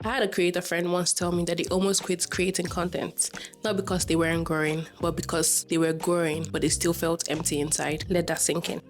I had a creator friend once tell me that they almost quit creating content, not because they weren't growing, but because they were growing, but they still felt empty inside. Let that sink in.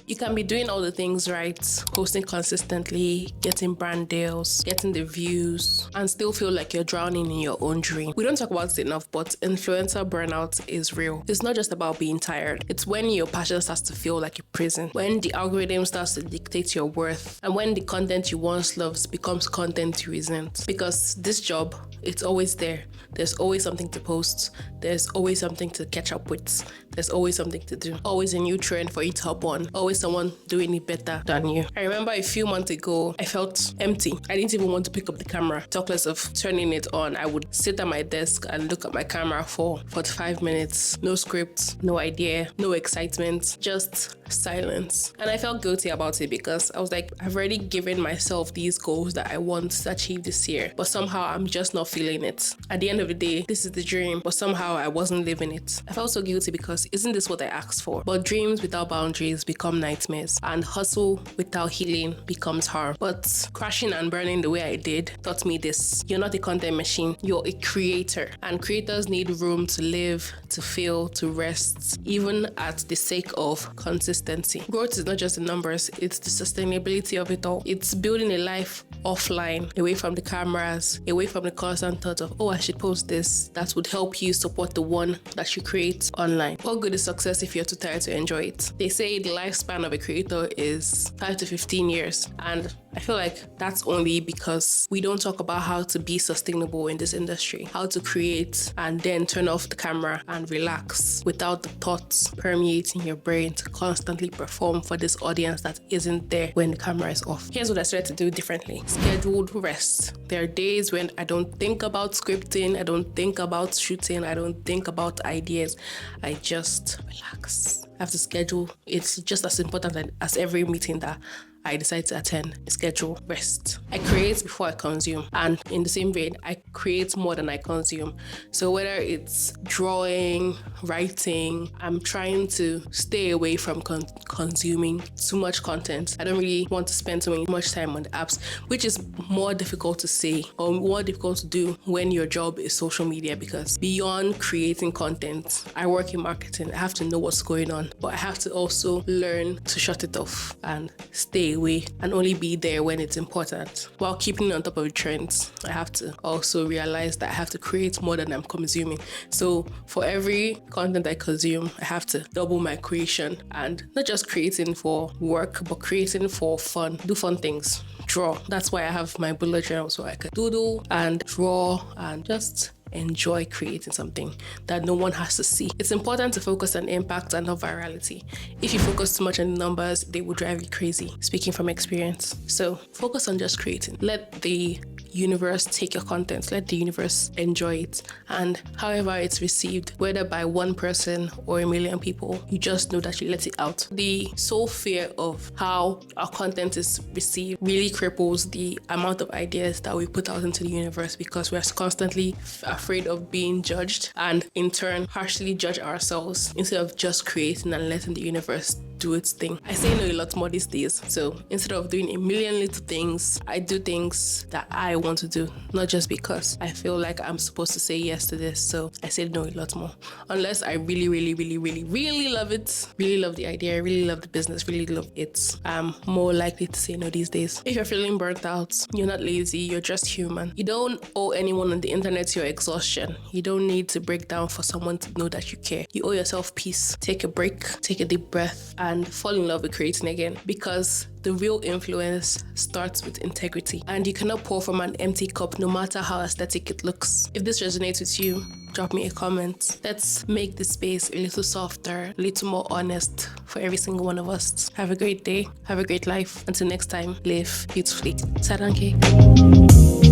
You can be doing all the things right, posting consistently, getting brand deals, getting the views, and still feel like you're drowning in your own dream. We don't talk about it enough, but influencer burnout is real. It's not just about being tired. It's when your passion starts to feel like a prison, when the algorithm starts to dictate your worth, and when the content you once loved becomes content you resent. Because this job, it's always there. There's always something to post. There's always something to catch up with. There's always something to do. Always a new trend for you to hop on. Always someone doing it better than you. I remember a few months ago, I felt empty. I didn't even want to pick up the camera. Talk less of turning it on. I would sit at my desk and look at my camera for 45 minutes. No script, no idea, no excitement, just silence. And I felt guilty about it because I was like, I've already given myself these goals that I want to achieve this year, but somehow I'm just not feeling it. At the end of the day, this is the dream, but somehow I wasn't living it. I felt so guilty because isn't this what I asked for? But dreams without boundaries become nightmares, and hustle without healing becomes harm. But crashing and burning the way I did taught me this: you're not a content machine, you're a creator, and creators need room to live, to feel, to rest, even at the sake of consistency. Growth is not just the numbers, it's the sustainability of it all. It's building a life offline, away from the cameras, away from the constant thought of, oh, I should post this. That would help you support the one that you create online. What good is success if you're too tired to enjoy it? They say the lifespan of a creator is 5 to 15 years, and I feel like that's only because we don't talk about how to be sustainable in this industry, how to create and then turn off the camera and relax without the thoughts permeating your brain to constantly perform for this audience that isn't there when the camera is off. Here's what I started to do differently: scheduled rest. There are days when I don't think about scripting, I don't think about shooting, I don't think about ideas. I just relax. I have to schedule. It's just as important as every meeting that I decide to attend. Schedule rest. I create before I consume, and in the same vein, I create more than I consume. So whether it's drawing, writing, I'm trying to stay away from consuming too much content. I don't really want to spend too much time on the apps, which is more difficult to say or more difficult to do when your job is social media, because beyond creating content, I work in marketing. I have to know what's going on, but I have to also learn to shut it off and stay away and only be there when it's important. While keeping on top of the trends, I have to also realize that I have to create more than I'm consuming. So for every content I consume, I have to double my creation, and not just creating for work, but creating for fun. Do fun things. Draw. That's why I have my bullet journal, so I can doodle and draw and just enjoy creating something that no one has to see. It's important to focus on impact and not virality. If you focus too much on numbers, they will drive you crazy, speaking from experience. So focus on just creating. Let the universe take your content. Let the universe enjoy it. And however it's received, whether by one person or a million people, you just know that you let it out. The sole fear of how our content is received really cripples the amount of ideas that we put out into the universe, because we're constantly afraid of being judged and in turn harshly judge ourselves instead of just creating and letting the universe do its thing. I say no a lot more these days. So instead of doing a million little things, I do things that I want to do, not just because I feel like I'm supposed to say yes to this. So I say no a lot more. Unless I really, really, really, really, really love it, really love the idea, really love the business, really love it, I'm more likely to say no these days. If you're feeling burnt out, you're not lazy, you're just human. You don't owe anyone on the internet your exhaustion. You don't need to break down for someone to know that you care. You owe yourself peace. Take a break, take a deep breath, and fall in love with creating again, because the real influence starts with integrity, and you cannot pour from an empty cup no matter how aesthetic it looks. If this resonates with you, drop me a comment. Let's make this space a little softer, a little more honest for every single one of us. Have a great day. Have a great life. Until next time, live beautifully. Saranke.